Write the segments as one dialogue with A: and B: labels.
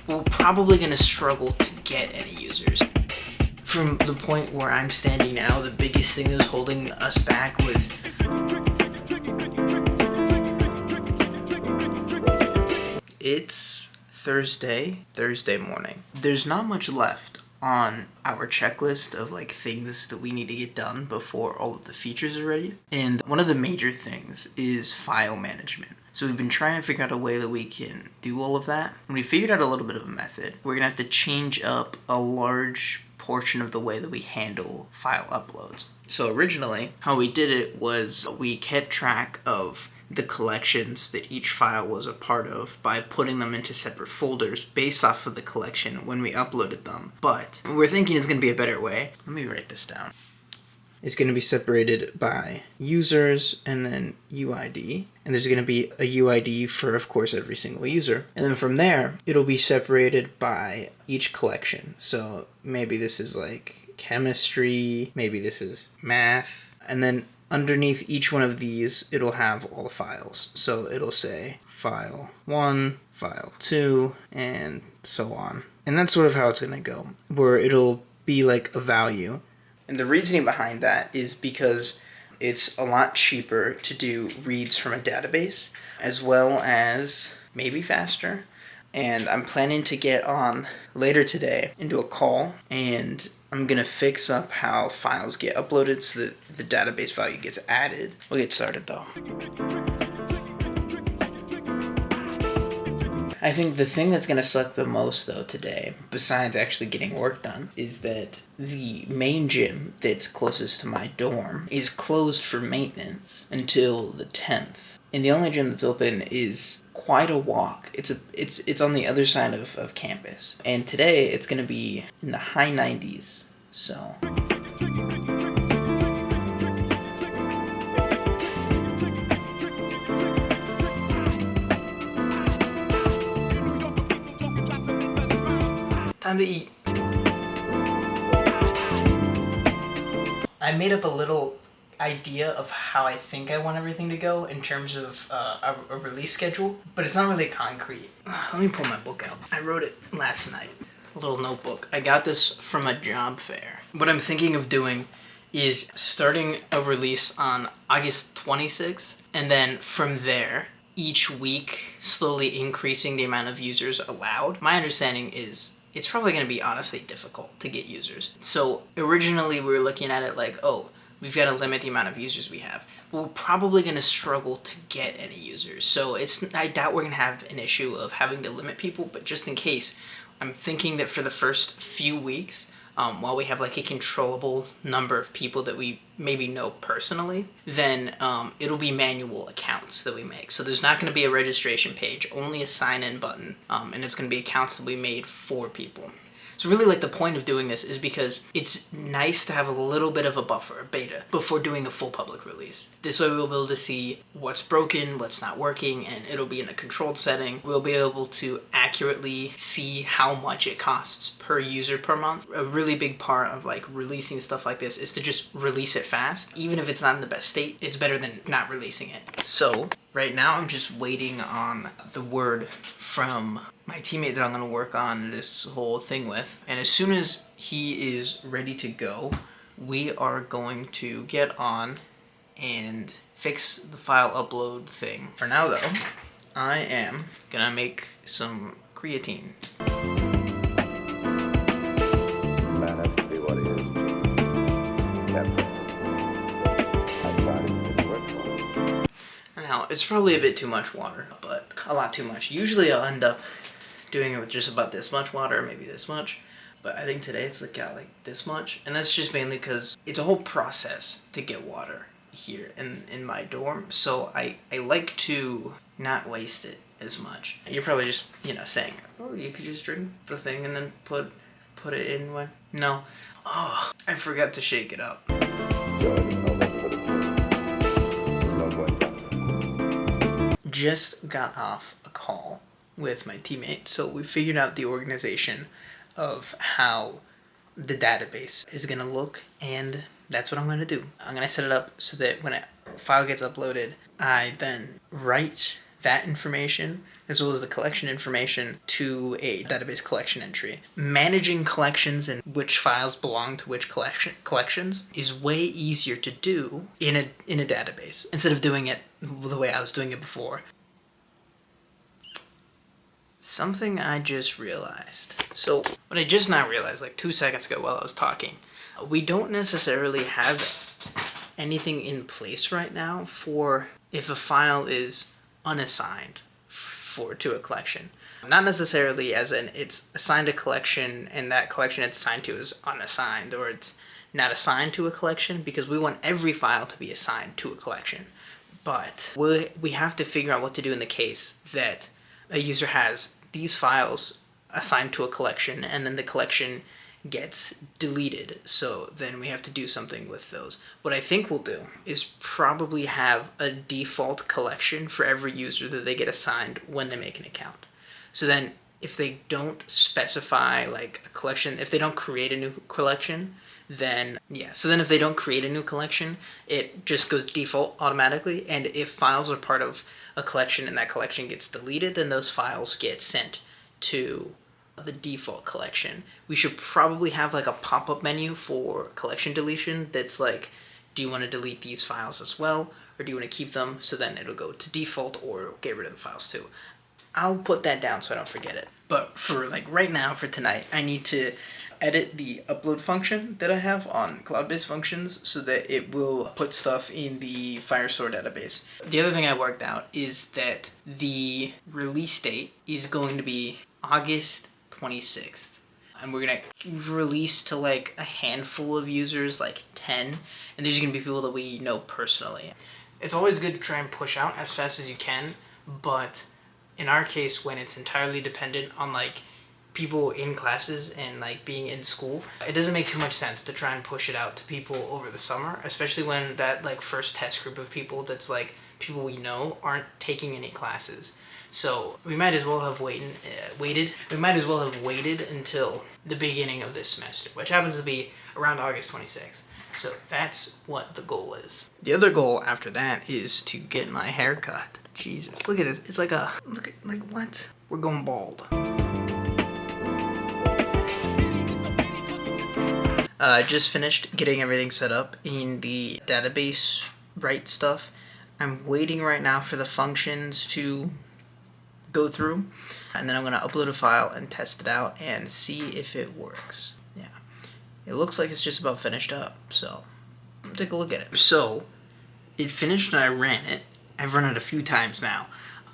A: we're probably going to struggle to get any users. From the point where I'm standing now, the biggest thing that was holding us back was it's Thursday morning. There's not much left on our checklist of like things that we need to get done before all of the features are ready. And one of the major things is file management. So we've been trying to figure out a way that we can do all of that. And we figured out a little bit of a method. We're gonna have to change up a large portion of the way that we handle file uploads. So originally, how we did it was we kept track of the collections that each file was a part of by putting them into separate folders based off of the collection when we uploaded them. But we're thinking it's going to be a better way. Let me write this down. It's going to be separated by users and then UID. And there's going to be a UID for, of course, every single user. And then from there, it'll be separated by each collection. So maybe this is like chemistry, maybe this is math. And then underneath each one of these, it'll have all the files. So it'll say file 1, file 2, and so on. And that's sort of how it's going to go, where it'll be like a value. And the reasoning behind that is because it's a lot cheaper to do reads from a database, as well as maybe faster. And I'm planning to get on later today and do a call, and I'm going to fix up how files get uploaded so that the database value gets added. We'll get started though. I think the thing that's going to suck the most though today, besides actually getting work done, is that the main gym that's closest to my dorm is closed for maintenance until the 10th. And the only gym that's open is quite a walk. It's on the other side of campus. And today it's going to be in the high 90s. So time to eat. I made up a little idea of how I think I want everything to go in terms of a release schedule, but it's not really concrete. Let me pull my book out. I wrote it last night, a little notebook. I got this from a job fair. What I'm thinking of doing is starting a release on August 26th, and then from there, each week, slowly increasing the amount of users allowed. My understanding is it's probably going to be honestly difficult to get users. So originally we were looking at it like, oh, we've got to limit the amount of users we have. But we're probably going to struggle to get any users. So I doubt we're going to have an issue of having to limit people, but just in case, I'm thinking that for the first few weeks, while we have like a controllable number of people that we maybe know personally, then it'll be manual accounts that we make. So there's not going to be a registration page, only a sign-in button, and it's going to be accounts that we made for people. So really like the point of doing this is because it's nice to have a little bit of a buffer, a beta, before doing a full public release. This way we'll be able to see what's broken, what's not working, and it'll be in a controlled setting. We'll be able to accurately see how much it costs per user per month. A really big part of like releasing stuff like this is to just release it fast. Even if it's not in the best state, it's better than not releasing it. So right now I'm just waiting on the word from my teammate that I'm going to work on this whole thing with. And as soon as he is ready to go, we are going to get on and fix the file upload thing. For now though, I am going to make some creatine.
B: Man has to be what he is.
A: Now, it's probably a bit too much water, but a lot too much. Usually I'll end up doing it with just about this much water, maybe this much. But I think today it's got like this much. And that's just mainly because it's a whole process to get water here in my dorm. So I like to not waste it as much. You're probably just, saying, oh, you could just drink the thing and then put it in when... No. Oh, I forgot to shake it up. Just got off a call with my teammate, so we figured out the organization of how the database is going to look, and that's what I'm going to do. I'm going to set it up so that when a file gets uploaded, I then write that information as well as the collection information to a database collection entry. Managing collections and which files belong to which collections is way easier to do in a database instead of doing it the way I was doing it before. Something I just realized. So what I just now realized, like 2 seconds ago while I was talking, we don't necessarily have anything in place right now for if a file is unassigned to a collection. Not necessarily as in it's assigned a collection and that collection it's assigned to is unassigned, or it's not assigned to a collection, because we want every file to be assigned to a collection. But we have to figure out what to do in the case that a user has these files assigned to a collection and then the collection gets deleted. So then we have to do something with those. What I think we'll do is probably have a default collection for every user that they get assigned when they make an account. So then if they don't specify like a collection, if they don't create a new collection, then if they don't create a new collection, it just goes default automatically. And if files are part of a collection and that collection gets deleted, then those files get sent to the default collection. We should probably have like a pop-up menu for collection deletion that's like, do you want to delete these files as well, or do you want to keep them? So then it'll go to default, or it'll get rid of the files too. I'll put that down so I don't forget it. But for like right now, for tonight, I need to edit the upload function that I have on Cloud-Based Functions so that it will put stuff in the Firestore database. The other thing I worked out is that the release date is going to be August 26th. And we're going to release to like a handful of users, like 10. And these are going to be people that we know personally. It's always good to try and push out as fast as you can. But in our case, when it's entirely dependent on like people in classes and like being in school, it doesn't make too much sense to try and push it out to people over the summer, especially when that like first test group of people that's like people we know aren't taking any classes. So we might as well have waited until the beginning of this semester, which happens to be around August 26th. So that's what the goal is. The other goal after that is to get my hair cut. Jesus, look at this. It's like what? We're going bald. Just finished getting everything set up in the database right stuff. I'm waiting right now for the functions to go through, and then I'm going to upload a file and test it out and see if it works. Yeah, it looks like it's just about finished up, so let's take a look at it. So it finished and I ran it. I've run it a few times now.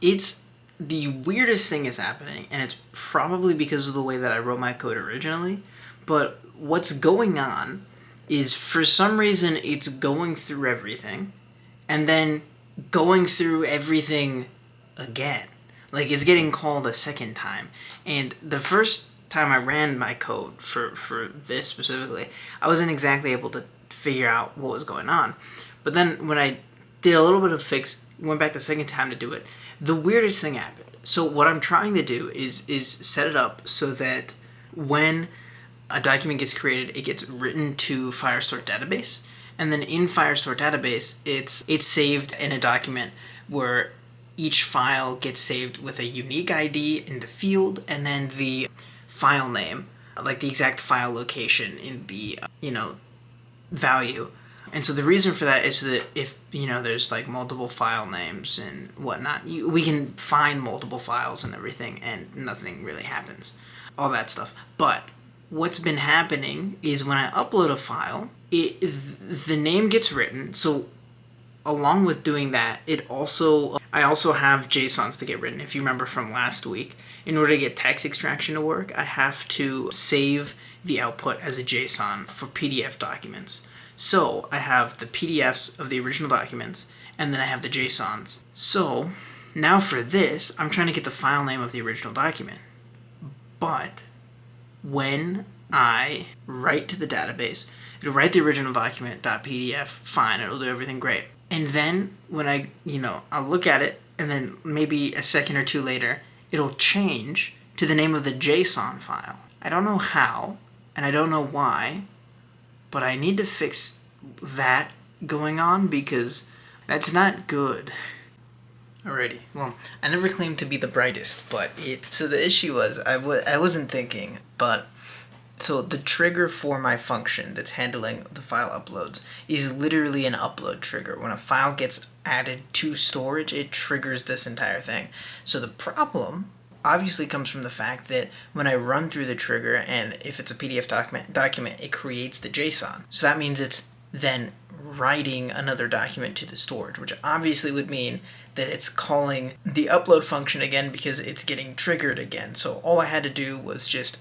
A: It's the weirdest thing is happening, and it's probably because of the way that I wrote my code originally, but what's going on is for some reason it's going through everything and then going through everything again. Like it's getting called a second time. And the first time I ran my code for this specifically, I wasn't exactly able to figure out what was going on. But then when I did a little bit of fix, went back the second time to do it, the weirdest thing happened. So what I'm trying to do is set it up so that when a document gets created, it gets written to Firestore database, and then in Firestore database, it's saved in a document where each file gets saved with a unique ID in the field, and then the file name, like the exact file location in the value. And so the reason for that is that if there's like multiple file names and whatnot, we can find multiple files and everything, and nothing really happens, all that stuff. But what's been happening is when I upload a file, the name gets written. So along with doing that, I also have JSONs to get written. If you remember from last week, in order to get text extraction to work, I have to save the output as a JSON for PDF documents. So I have the PDFs of the original documents, and then I have the JSONs. So now for this, I'm trying to get the file name of the original document. But when I write to the database, it'll write the original document .pdf, fine, it'll do everything great. And then when I'll look at it, and then maybe a second or two later, it'll change to the name of the JSON file. I don't know how, and I don't know why, but I need to fix that going on because that's not good. Alrighty. Well, I never claimed to be the brightest, but so the issue was I wasn't thinking, but so the trigger for my function that's handling the file uploads is literally an upload trigger. When a file gets added to storage, it triggers this entire thing. So the problem obviously comes from the fact that when I run through the trigger, and if it's a PDF document, it creates the JSON. So that means it's then writing another document to the storage, which obviously would mean that it's calling the upload function again because it's getting triggered again. So all I had to do was just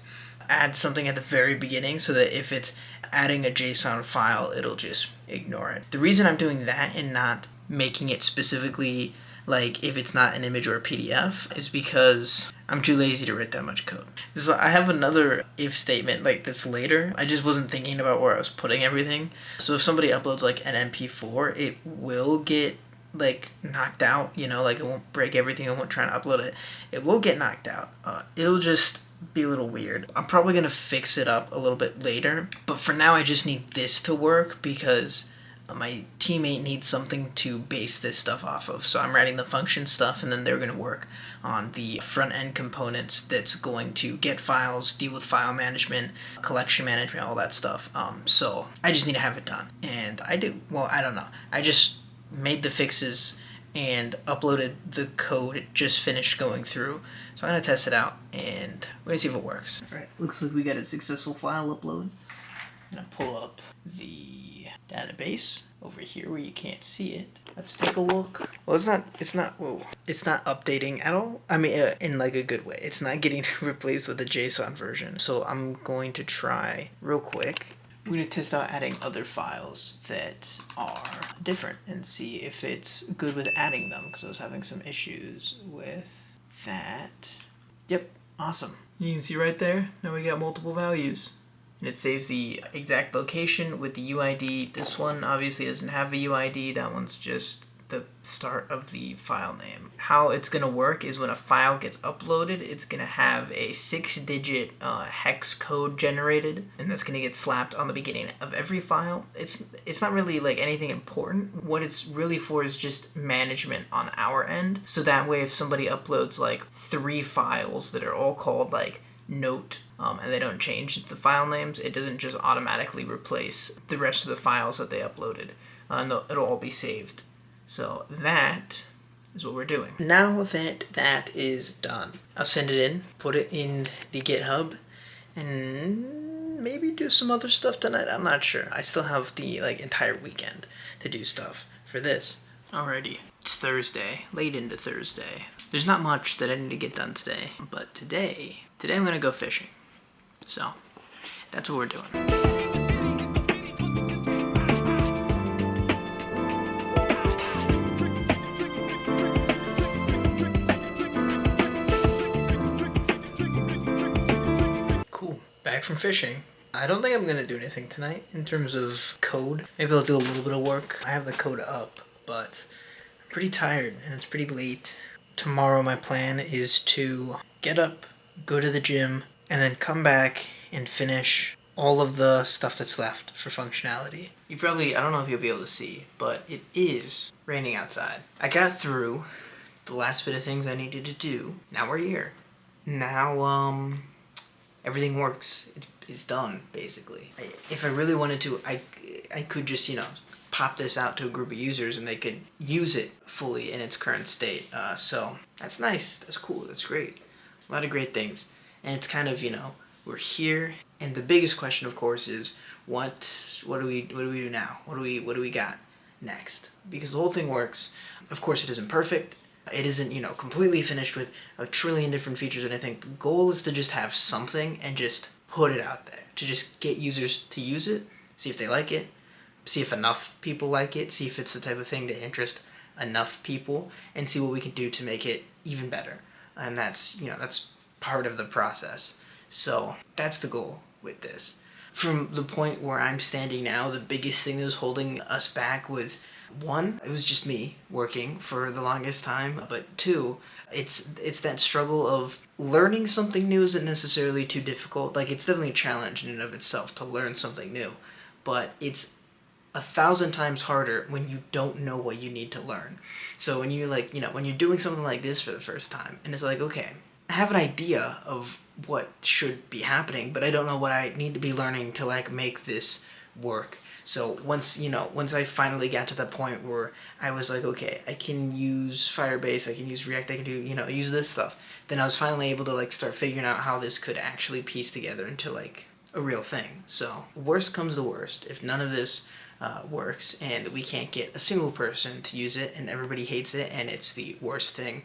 A: add something at the very beginning so that if it's adding a JSON file, it'll just ignore it. The reason I'm doing that and not making it specifically like if it's not an image or a PDF is because I'm too lazy to write that much code. So I have another if statement like this later. I just wasn't thinking about where I was putting everything. So if somebody uploads like an MP4, it will get like knocked out, you know, like it won't break everything. I won't try and upload it. It will get knocked out. It'll just be a little weird. I'm probably gonna fix it up a little bit later, but for now I just need this to work because my teammate needs something to base this stuff off of. So I'm writing the function stuff, and then they're gonna work on the front end components that's going to get files, deal with file management, collection management, all that stuff. So I just need to have it done, and I do. Well, I don't know. I just made the fixes and uploaded the code. It just finished going through. So I'm going to test it out and we're going to see if it works. Alright, looks like we got a successful file upload. I'm going to pull up the database over here where you can't see it. Let's take a look. Well, it's not updating at all. I mean, in like a good way. It's not getting replaced with the JSON version. So I'm going to try real quick. We're going to test out adding other files that are different and see if it's good with adding them, because I was having some issues with that. Yep, awesome. You can see right there, now we got multiple values. And it saves the exact location with the UID. This one obviously doesn't have a UID, that one's just the start of the file name. How it's going to work is when a file gets uploaded, it's going to have a 6-digit hex code generated, and that's going to get slapped on the beginning of every file. It's not really like anything important. What it's really for is just management on our end. So that way if somebody uploads like 3 files that are all called like note, and they don't change the file names, it doesn't just automatically replace the rest of the files that they uploaded. It'll all be saved. So that is what we're doing. Now that that is done, I'll send it in, put it in the GitHub, and maybe do some other stuff tonight. I'm not sure. I still have the entire weekend to do stuff for this. Alrighty, it's Thursday, late into Thursday. There's not much that I need to get done today, but today I'm gonna go fishing. So that's what we're doing. Back from fishing. I don't think I'm going to do anything tonight in terms of code. Maybe I'll do a little bit of work. I have the code up, but I'm pretty tired and it's pretty late. Tomorrow my plan is to get up, go to the gym, and then come back and finish all of the stuff that's left for functionality. I don't know if you'll be able to see, but it is raining outside. I got through the last bit of things I needed to do. Now we're here. Now, everything works. It's done, basically. If I really wanted to, I could just, pop this out to a group of users and they could use it fully in its current state. So that's nice. That's cool. That's great. A lot of great things. And it's kind of, we're here. And the biggest question, of course, is what do we do now? What do we got next? Because the whole thing works. Of course, it isn't perfect. It isn't, completely finished with a trillion different features or anything. The goal is to just have something and just put it out there. To just get users to use it, see if they like it, see if enough people like it, see if it's the type of thing that interests enough people, and see what we can do to make it even better. And that's part of the process. So that's the goal with this. From the point where I'm standing now, the biggest thing that was holding us back was, 1, it was just me working for the longest time, but 2, it's that struggle of learning something new isn't necessarily too difficult. Like, it's definitely a challenge in and of itself to learn something new, but it's 1,000 times harder when you don't know what you need to learn. So when you like, when you're doing something like this for the first time, and it's like, okay, I have an idea of what should be happening, but I don't know what I need to be learning to like make this work. So once I finally got to the point where I was like, okay, I can use Firebase, I can use React, I can do, use this stuff, then I was finally able to like start figuring out how this could actually piece together into like a real thing. So worst comes to worst, if none of this works and we can't get a single person to use it and everybody hates it and it's the worst thing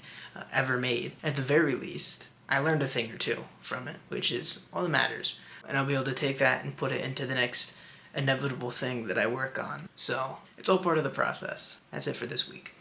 A: ever made, at the very least, I learned a thing or two from it, which is all that matters. And I'll be able to take that and put it into the next inevitable thing that I work on. So it's all part of the process. That's it for this week.